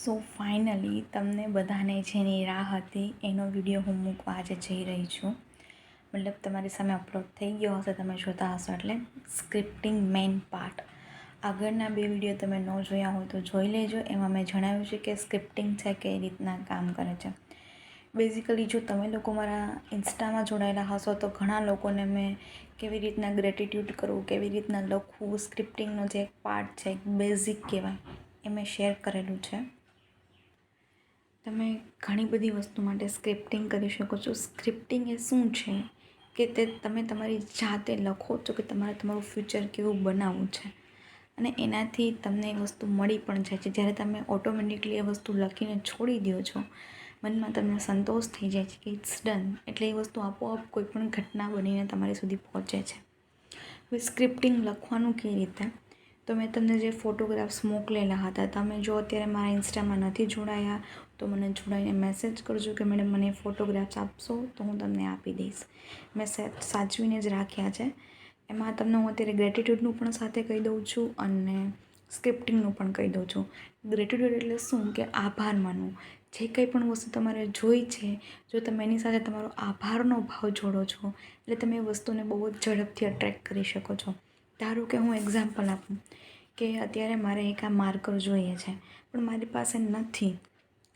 So finally તમને બધાને જેની રાહ હતી એનો વિડીયો હું મૂકવા આજે જઈ રહી છું. મતલબ તમારી સામે અપલોડ થઈ ગયો હશે, તમે જોતા હશો. એટલે સ્ક્રિપ્ટિંગ મેઇન પાર્ટ. આગળના 2 વિડીયો તમે ન જોયા હોય તો જોઈ લેજો. એમાં મેં જણાવ્યું છે કે સ્ક્રિપ્ટિંગ છે કઈ રીતના કામ કરે છે. બેઝિકલી જો તમે લોકો મારા ઇન્સ્ટામાં જોડાયેલા હશો તો ઘણા લોકોને મેં કેવી રીતના ગ્રેટિટ્યૂડ કરવું, કેવી રીતના લખવું, સ્ક્રિપ્ટિંગનો જે એક પાર્ટ છે, એક બેઝિક કહેવાય, એ મેં શેર કરેલું છે. તમે ઘણી બધી વસ્તુ માટે સ્ક્રિપ્ટિંગ કરી શકો છો. સ્ક્રિપ્ટિંગ એ શું છે કે તમે તમારી જાતે લખો છો કે તમારું ફ્યુચર કેવું બનાવવું છે, અને એનાથી તમને એ વસ્તુ મળી પણ જાય છે. જ્યારે તમે ઓટોમેટિકલી એ વસ્તુ લખીને છોડી દો છો, મનમાં તમને સંતોષ થઈ જાય છે કે ઇટ્સ ડન, એટલે એ વસ્તુ આપોઆપ કોઈ પણ ઘટના બનીને તમારી સુધી પહોંચે છે. હવે સ્ક્રિપ્ટિંગ લખવાનું કેવી રીતે, તો મેં તમને જે ફોટોગ્રાફ્સ મોકલેલા હતા, તમે જો અત્યારે મારા ઇન્સ્ટામાં નથી જોડાયા તો મને જોડાઈને મેસેજ કરજો કે મેડમ મને ફોટોગ્રાફ્સ આપશો, તો હું તમને આપી દઈશ. મેં સાચવીને જ રાખ્યા છે. એમાં તમને હું અત્યારે ગ્રેટિટ્યૂડનું પણ સાથે કહી દઉં છું અને સ્ક્રિપ્ટિંગનું પણ કહી દઉં છું. ગ્રેટિટ્યૂડ એટલે શું કે આભાર માનવું. જે કંઈ પણ વસ્તુ તમારે જોઈ છે, જો તમે એની સાથે તમારો આભારનો ભાવ જોડો છો, એટલે તમે એ વસ્તુને બહુ જ ઝડપથી અટ્રેક્ટ કરી શકો છો. ધારો કે હું એક્ઝામ્પલ આપું કે અત્યારે મારે એક આ માર્કર જોઈએ છે, પણ મારી પાસે નથી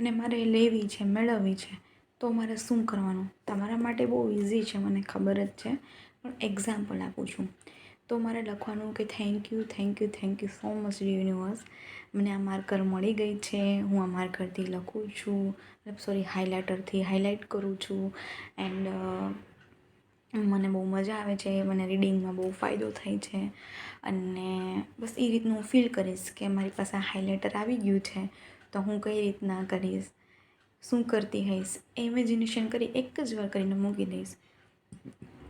અને મારે લેવી છે, મેળવવી છે, તો મારે શું કરવાનું? તમારા માટે બહુ ઇઝી છે, મને ખબર જ છે, પણ એક્ઝામ્પલ આપું છું. તો મારે લખવાનું કે thank you so much universe, મને આ માર્કર મળી ગઈ છે, હું આ માર્કરથી લખું છું, હાઇલાઇટરથી હાઇલાઇટ કરું છું, એન્ડ મને બહુ મજા આવે છે, મને રીડિંગમાં બહુ ફાયદો થાય છે. અને બસ એ રીતનું હું ફીલ કરીશ કે મારી પાસે હાઇલાઇટર આવી ગયું છે, તો હું કઈ રીતના કરીશ, શું કરતી હઈશ, ઇમેજિનેશન કરી એક જ વાર કરીને મૂકી દઈશ.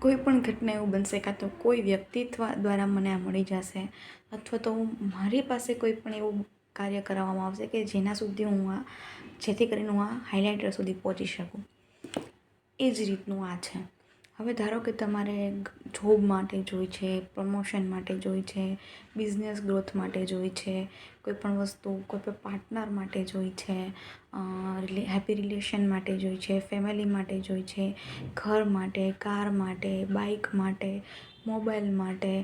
કોઈ પણ ઘટના એવું બનશે, કાં તો કોઈ વ્યક્તિત્વ દ્વારા મને આ મળી જશે, અથવા તો મારી પાસે કોઈ પણ એવું કાર્ય કરાવવામાં આવશે કે જેથી કરીને હું આ હાઇલાઇટર સુધી પહોંચી શકું. એ જ રીતનું આ છે. હવે ધારો કે તમારે જોબ માટે જોઈ છે, પ્રમોશન માટે જોઈ છે, બિઝનેસ ગ્રોથ માટે જોઈ છે, કોઈ પણ વસ્તુ કોઈ પણ પાર્ટનર માટે જોઈ છે, હેપી રિલેશન માટે જોઈ છે, ફેમિલી માટે જોઈ છે, ઘર માટે, કાર માટે, બાઇક માટે, મોબાઈલ માટે,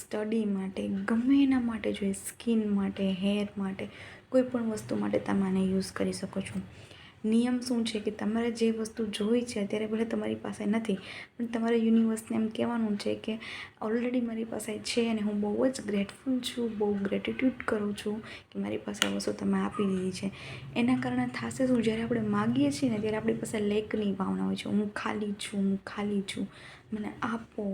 સ્ટડી માટે, ગમે એના માટે જોઈએ, સ્કિન માટે, હેર માટે, કોઈ પણ વસ્તુ માટે તમે આને યુઝ કરી શકો છો. નિયમ શું છે કે તમારે જે વસ્તુ જોઈ છે અત્યારે ભલે તમારી પાસે નથી, પણ તમારે યુનિવર્સને એમ કહેવાનું છે કે ઓલરેડી મારી પાસે છે અને હું બહુ જ ગ્રેટફુલ છું, બહુ ગ્રેટિટ્યૂડ કરું છું કે મારી પાસે આ વસ્તુ તમે આપી દીધી છે. એના કારણે થશે શું, જ્યારે આપણે માગીએ છીએ ને ત્યારે આપણી પાસે લેકની ભાવના હોય છે. હું ખાલી છું, મને આપો,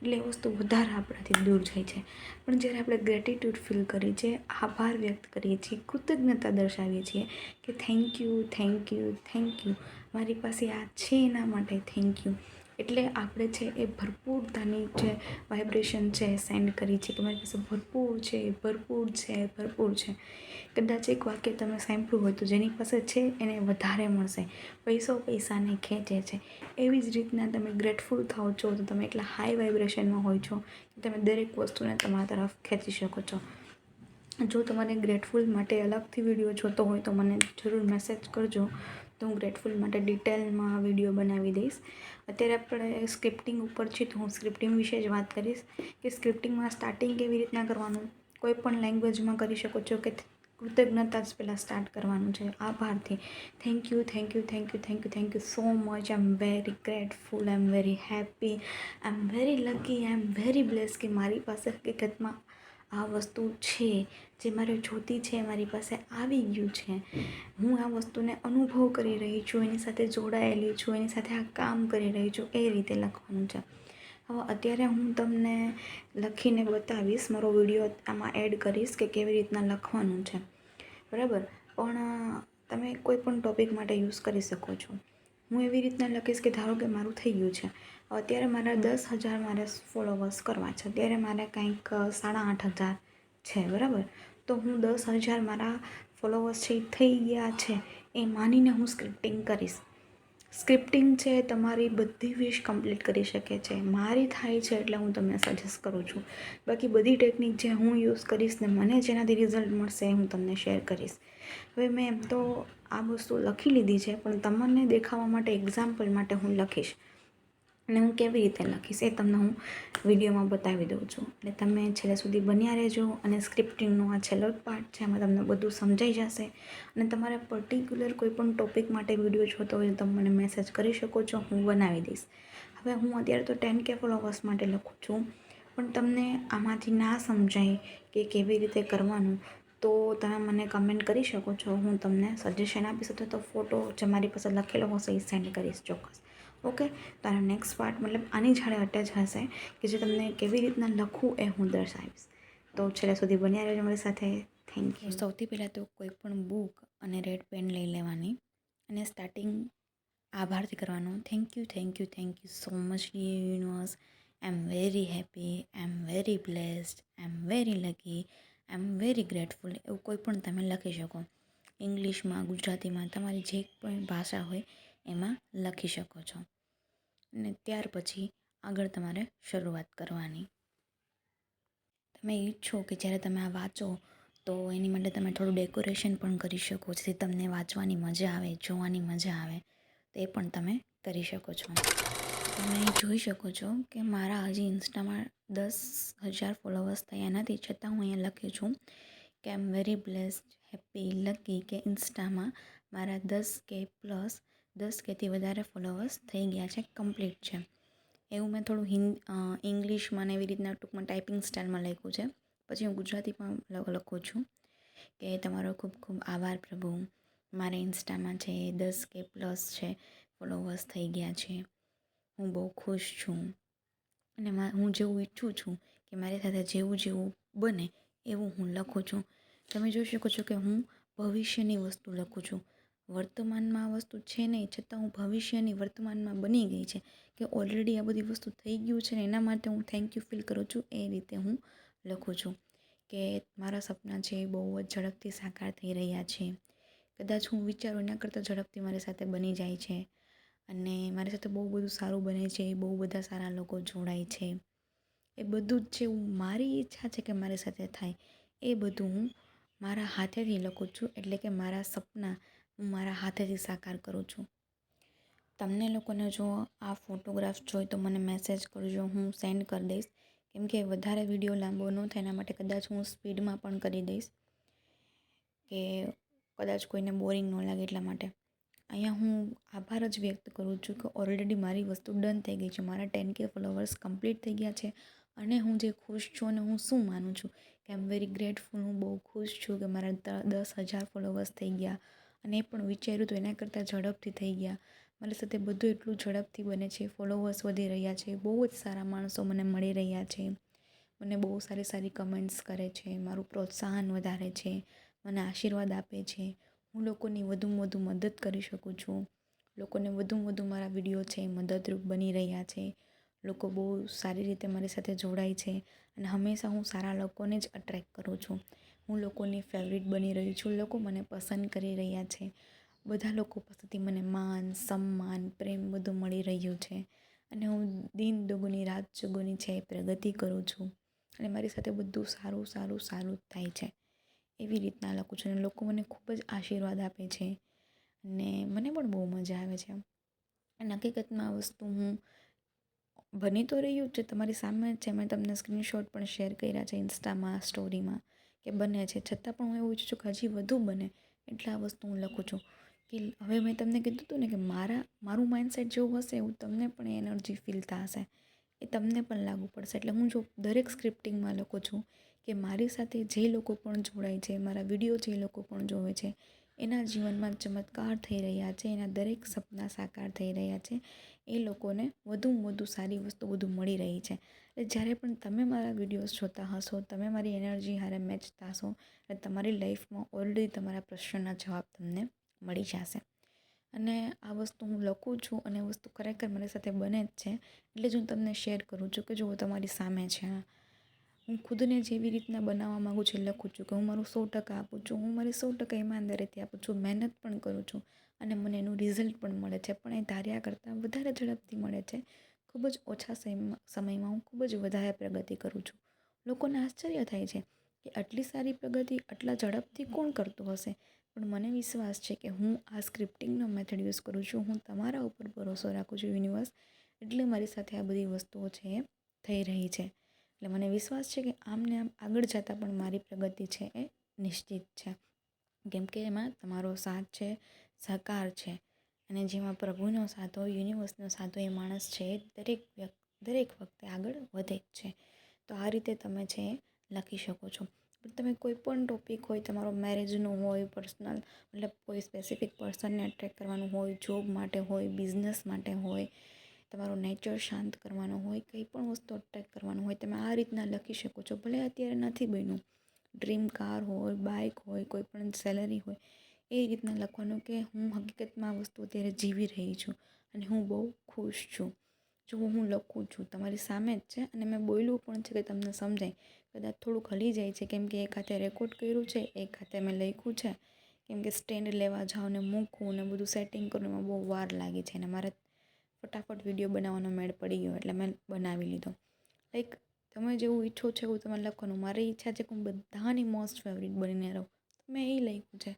એટલે એ વસ્તુ વધારે આપણાથી દૂર જાય છે. પણ જ્યારે આપણે ગ્રેટિટ્યૂડ ફીલ કરીએ છીએ, આભાર વ્યક્ત કરીએ છીએ, કૃતજ્ઞતા દર્શાવીએ છીએ કે થેન્ક યુ, મારી પાસે આ છે એના માટે થેન્ક યુ, એટલે આપણે છે એ ભરપૂરતાની જે વાઇબ્રેશન છે સેન્ડ કરી છે કે મારી પાસે ભરપૂર છે. કદાચ એક વાક્ય તમે સાંભળ્યું હોય તો જેની પાસે છે એને વધારે મળશે, પૈસાને ખેંચે છે. એવી જ રીતના તમે ગ્રેટફુલ થાઓ છો તો તમે એટલા હાઈ વાઇબ્રેશનમાં હોય છો કે તમે દરેક વસ્તુને તમારા તરફ ખેંચી શકો છો. જો તમારે ગ્રેટફુલ માટે અલગથી વિડીયો જોતો હોય તો મને જરૂર મેસેજ કરજો, તો હું ગ્રેટફુલ માટે ડિટેલમાં વિડીયો બનાવી દઈશ. અત્યારે આપણે સ્ક્રિપ્ટિંગ ઉપર છીએ તો હું સ્ક્રિપ્ટિંગ વિશે જ વાત કરીશ કે સ્ક્રિપ્ટિંગમાં સ્ટાર્ટિંગ કેવી રીતના કરવાનું. કોઈ પણ લેંગ્વેજમાં કરી શકો છો કે કૃતજ્ઞતા જ પહેલાં સ્ટાર્ટ કરવાનું છે, આભારથી. Thank you so much, I am very grateful, I am very happy, I am very lucky, I am very bless કે મારી પાસે હકીકતમાં આ વસ્તુ છે, જે મારે જોતી છે મારી પાસે આવી ગયું છે. હું આ વસ્તુને અનુભવ કરી રહી છું, એની સાથે જોડાયેલી છું, એની સાથે આ કામ કરી રહી છું, એ રીતે લખવાનું છે. હવે અત્યારે હું તમને લખીને બતાવીશ, મારો વિડીયો આમાં એડ કરીશ કે કેવી રીતના લખવાનું છે, બરાબર. પણ તમે કોઈ પણ ટૉપિક માટે યુઝ કરી શકો છો. હું એવી રીતના લખીશ કે ધારો કે મારું થઈ ગયું છે, અત્યારે મારા 10,000 મારે ફોલોવર્સ કરવા છે, અત્યારે મારે કંઈક 8,500 છે, બરાબર. તો હું 10,000 મારા ફોલોવર્સ છે એ થઈ ગયા છે એ માનીને હું સ્ક્રિપ્ટિંગ કરીશ. સ્ક્રિપ્ટિંગ છે તમારી બધી વિશ કમ્પ્લીટ કરી શકે છે. મારી થાય છે એટલે હું તમને સજેસ્ટ કરું છું. બાકી બધી ટેકનિક જે હું યુઝ કરીશ ને મને જેનાથી રિઝલ્ટ મળશે એ હું તમને શેર કરીશ. હવે મેં એમ તો આ વસ્તુ લખી લીધી છે, પણ તમને દેખાવા માટે એક્ઝામ્પલ માટે હું લખીશ. અને હું કેવી રીતે લખીશ એ તમને હું વિડીયોમાં બતાવી દઉં છું. એટલે તમે છેલ્લે સુધી બન્યા રહેજો. અને સ્ક્રિપ્ટિંગનો આ છેલ્લો જ પાર્ટ છે, એમાં તમને બધું સમજાઈ જશે. અને તમારે પર્ટિક્યુલર કોઈ પણ ટૉપિક માટે વિડીયો જોતો હોય તો તમે મને મેસેજ કરી શકો છો, હું બનાવી દઈશ. હવે હું અત્યારે તો 10K ફોલોવર્સ માટે લખું છું, પણ તમને આમાંથી ના સમજાય કે કેવી રીતે કરવાનું તો તમે મને કમેન્ટ કરી શકો છો. હું તમને સજેશન આપીશ અથવા તો ફોટો જે મારી પાસે લખેલો હશે એ સેન્ડ કરીશ ચોક્કસ. ઓકે, તો આનો નેક્સ્ટ પાર્ટ મતલબ આની જોડે અટેચ હશે કે જે તમને કેવી રીતના લખવું એ હું દર્શાવીશ. તો છેલ્લે સુધી બન્યા રહેજો મારી સાથે. Thank you. સૌથી પહેલાં તો કોઈ પણ બુક અને રેડ પેન લઈ લેવાની અને સ્ટાર્ટિંગ આભારથી કરવાનું. Thank you so much universe. I am very happy, I am very blessed, I am very lucky, I am very grateful. એવું કોઈ પણ તમે લખી શકો. ઇંગ્લિશમાં, ગુજરાતીમાં, તમારી જે પણ ભાષા હોય એમાં લખી શકો છો. અને ત્યાર પછી આગળ તમારે શરૂઆત કરવાની. તમે ઈચ્છો કે જ્યારે તમે આ વાંચો તો એની માટે તમે થોડું ડેકોરેશન પણ કરી શકો, જેથી તમને વાંચવાની મજા આવે, જોવાની મજા આવે. તો એ પણ તમે કરી શકો છો. તમે જોઈ શકો છો કે મારા હજી ઇન્સ્ટામાં 10,000 ફોલોવર્સ થયા નથી, છતાં હું અહીંયા લખી છું કે I am very blessed, happy, lucky કે ઇન્સ્ટામાં મારા 10Kથી વધારે ફોલોવર્સ થઈ ગયા છે, કમ્પ્લીટ છે. એવું મેં થોડું ઇંગ્લિશમાં ને એવી રીતના ટૂંકમાં ટાઈપિંગ સ્ટાઇલમાં લખ્યું છે. પછી હું ગુજરાતીમાં લખું છું કે તમારો ખૂબ ખૂબ આભાર પ્રભુ, મારે ઇન્સ્ટામાં છે 10K પ્લસ છે ફોલોવર્સ થઈ ગયા છે. હું બહુ ખુશ છું અને હું જેવું ઈચ્છું છું કે મારી સાથે જેવું બને એવું હું લખું છું. તમે જોઈ શકો છો કે હું ભવિષ્યની વસ્તુ લખું છું. વર્તમાનમાં આ વસ્તુ છે નહીં, છતાં હું ભવિષ્યની વર્તમાનમાં બની ગઈ છે કે ઓલરેડી આ બધી વસ્તુ થઈ ગયું છે ને એના માટે હું થેન્ક યુ ફીલ કરું છું. એ રીતે હું લખું છું કે મારા સપના છે એ બહુ જ ઝડપથી સાકાર થઈ રહ્યા છે. કદાચ હું વિચારું એના કરતાં ઝડપથી મારી સાથે બની જાય છે અને મારી સાથે બહુ બધું સારું બને છે, બહુ બધા સારા લોકો જોડાય છે. એ બધું જ જે મારી ઈચ્છા છે કે મારી સાથે થાય એ બધું હું મારા હાથેથી લખું છું. એટલે કે મારા સપના હું મારા હાથેથી સાકાર કરું છું. તમને લોકોને જો આ ફોટોગ્રાફ જોઈએ તો મને મેસેજ કરજો, હું સેન્ડ કરી દઈશ. કેમ કે વધારે વિડીયો લાંબો ન થાય એના માટે કદાચ હું સ્પીડમાં પણ કરી દઈશ કે કદાચ કોઈને બોરિંગ ન લાગે એટલા માટે. અહીંયા હું આભાર જ વ્યક્ત કરું છું કે ઓલરેડી મારી વસ્તુ ડન થઈ ગઈ છે. મારા 10K ફોલોવર્સ કમ્પ્લીટ થઈ ગયા છે અને હું જે ખુશ છું અને હું શું માનું છું કે આઈ એમ વેરી ગ્રેટફુલ. હું બહુ ખુશ છું કે મારા 10,000 ફોલોવર્સ થઈ ગયા અને એ પણ વિચાર્યું તો એના કરતાં ઝડપથી થઈ ગયા. મારી સાથે બધું એટલું ઝડપથી બને છે, ફોલોવર્સ વધી રહ્યા છે, બહુ જ સારા માણસો મને મળી રહ્યા છે, મને બહુ સારી સારી કમેન્ટ્સ કરે છે, મારું પ્રોત્સાહન વધારે છે, મને આશીર્વાદ આપે છે. હું લોકોની વધુમાં વધુ મદદ કરી શકું છું. લોકોને વધુમાં વધુ મારા વિડીયો છે મદદરૂપ બની રહ્યા છે. લોકો બહુ સારી રીતે મારી સાથે જોડાય છે અને હંમેશા હું સારા લોકોને જ અટ્રેક્ટ કરું છું. હું લોકોની ફેવરિટ બની રહી છું. લોકો મને પસંદ કરી રહ્યા છે. બધા લોકો પાસેથી મને માન, સન્માન, પ્રેમ બધું મળી રહ્યું છે અને હું દિન દુગુની રાત ચુગુની છે પ્રગતિ કરું છું અને મારી સાથે બધું સારું થાય છે. એવી રીતના લખું છું અને લોકો મને ખૂબ જ આશીર્વાદ આપે છે અને મને પણ બહુ મજા આવે છે. અને હકીકતમાં આ વસ્તુ હું બની તો રહ્યું છે તમારી સામે જ છે. મેં તમને સ્ક્રીનશોટ પણ શેર કર્યા છે ઇન્સ્ટામાં, સ્ટોરીમાં કે બને છે, છતાં પણ હું એવું ઈચ્છું છું કે હજી વધુ બને એટલે આ વસ્તુ હું લખું છું. કે હવે મેં તમને કીધું હતું ને કે મારું માઇન્ડસેટ જેવું હશે એવું તમને પણ એનર્જી ફીલ થશે, એ તમને પણ લાગુ પડશે. એટલે હું જો દરેક સ્ક્રિપ્ટિંગમાં લખું છું કે મારી સાથે જે લોકો પણ જોડાય છે, મારા વિડીયો જે લોકો પણ જોવે છે એના જીવનમાં ચમત્કાર થઈ રહ્યા છે, એના દરેક સપના સાકાર થઈ રહ્યા છે. એ લોકોને વધુમાં વધુ સારી વસ્તુ બધું મળી રહી છે. એટલે જ્યારે પણ તમે મારા વિડીયોઝ જોતા હશો, તમે મારી એનર્જી હારે મેચ થશો અને તમારી લાઈફમાં ઓલરેડી તમારા પ્રશ્નના જવાબ તમને મળી જશે. અને આ વસ્તુ હું લખું છું અને વસ્તુ ખરેખર મારી સાથે બને જ છે એટલે જ હું તમને શેર કરું છું કે જુઓ તમારી સામે છે. હું ખુદને જેવી રીતના બનાવવા માગું છું લખું છું કે હું મારું 100% આપું છું, હું મારી 100% ઈમાનદારીથી આપું છું, મહેનત પણ કરું છું અને મને એનું રિઝલ્ટ પણ મળે છે, પણ એ ધાર્યા કરતાં વધારે ઝડપથી મળે છે. ખૂબ જ ઓછા સમયમાં હું ખૂબ જ વધારે પ્રગતિ કરું છું. લોકોને આશ્ચર્ય થાય છે કે આટલી સારી પ્રગતિ આટલા ઝડપથી કોણ કરતું હશે, પણ મને વિશ્વાસ છે કે હું આ સ્ક્રિપ્ટિંગનો મેથડ યુઝ કરું છું. હું તમારા ઉપર ભરોસો રાખું છું યુનિવર્સ, એટલે મારી સાથે આ બધી વસ્તુઓ છે એ થઈ રહી છે. એટલે મને વિશ્વાસ છે કે આમને આમ આગળ જતાં પણ મારી પ્રગતિ છે એ નિશ્ચિત છે, કેમ કે એમાં તમારો સાથ છે, સહકાર છે, અને જેમાં પ્રભુનો સાથ હોય, યુનિવર્સનો સાથ હોય, એ માણસ છે દરેક વખતે આગળ વધે જ છે. તો આ રીતે તમે છે એ લખી શકો છો. પણ તમે કોઈ પણ ટૉપિક હોય, તમારો મેરેજનું હોય, પર્સનલ મતલબ કોઈ સ્પેસિફિક પર્સનને અટ્રેક્ટ કરવાનું હોય, જોબ માટે હોય, બિઝનેસ માટે હોય, તમારો નેચર શાંત કરવાનો હોય, કંઈ પણ વસ્તુ અટ્રેક્ટ કરવાનું હોય, તમે આ રીતના લખી શકો છો. ભલે અત્યારે નથી બન્યું, ડ્રીમ કાર હોય, બાઇક હોય, કોઈ પણ સેલરી હોય, એ રીતના લખવાનું કે હું હકીકતમાં આ વસ્તુ અત્યારે જીવી રહી છું અને હું બહુ ખુશ છું. જો હું લખું છું તમારી સામે જ છે અને મેં બોલ્યું પણ છે કે તમને સમજાય. કદાચ થોડુંક હલી જાય છે કેમ કે એક હાથે રેકોર્ડ કર્યું છે, એક હાથે મેં લખ્યું છે, કેમ કે સ્ટેન્ડ લેવા જાઓ ને મૂકવું ને બધું સેટિંગ કરવું એમાં બહુ વાર લાગી છે, અને મારે ફટાફટ વિડીયો બનાવવાનો મેળ પડી ગયો એટલે મેં બનાવી લીધો. લાઈક તમે જેવું ઈચ્છો છો એવું તમે લખવાનું. મારી ઈચ્છા છે કે હું બધાની મોસ્ટ ફેવરિટ બનીને રહું, મેં એ લખ્યું છે.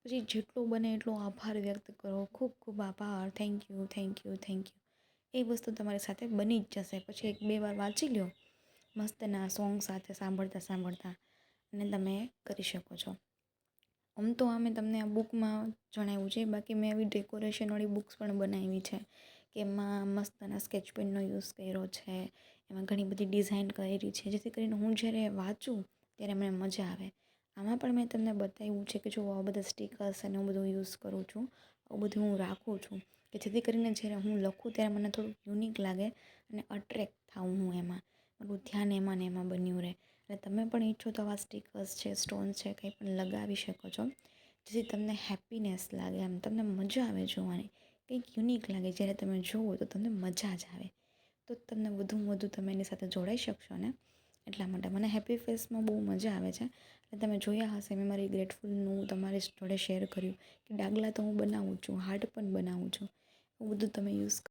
પછી જેટલો બને એટલો આભાર વ્યક્ત કરો, ખૂબ ખૂબ આભાર, thank you thank you thank you. એ વસ્તુ તમારી સાથે બની જ જશે. પછી 1-2 વાર વાંચી લો મસ્તના સોંગ સાથે સાંભળતા અને તમે કરી શકો છો. આમ તો મેં તમને આ બુકમાં જણાવ્યું છે, બાકી મેં એવી ડેકોરેશનવાળી બુક્સ પણ બનાવી છે કે એમાં મસ્તના સ્કેચ પેનનો યુઝ કર્યો છે, એમાં ઘણી બધી ડિઝાઇન કરેલી છે, જેથી કરીને હું જ્યારે વાંચું ત્યારે મને મજા આવે. આમાં પણ મેં તમને બતાવ્યું છે કે જો આવા બધા સ્ટીકર્સ અને હું બધું યુઝ કરું છું, આવું બધું હું રાખું છું કે જેથી કરીને જ્યારે હું લખું ત્યારે મને થોડુંક યુનિક લાગે અને અટ્રેક્ટ થાઉં હું એમાં, મારું ધ્યાન એમાં ને એમાં બન્યું રહે. એટલે તમે પણ ઈચ્છો તો આવા સ્ટીકર્સ છે, સ્ટોન્સ છે, કંઈ પણ લગાવી શકો છો, જેથી તમને હેપીનેસ લાગે, એમ તમને મજા આવે જોવાની, કંઈક યુનિક લાગે. જ્યારે તમે જુઓ તો તમને મજા જ આવે, તો તમને વધુમાં વધુ તમે એની સાથે જોડાઈ શકશો ને. એટલા માટે મને હેપી ફેસમાં બહુ મજા આવે છે. અને તમે જોયા હશે મેં મારી ગ્રેટફુલનું તમારી જોડે શેર કર્યું કે ડાગલા તો હું બનાવું છું, હાર્ટ પણ બનાવું છું, એવું બધું તમે યુઝ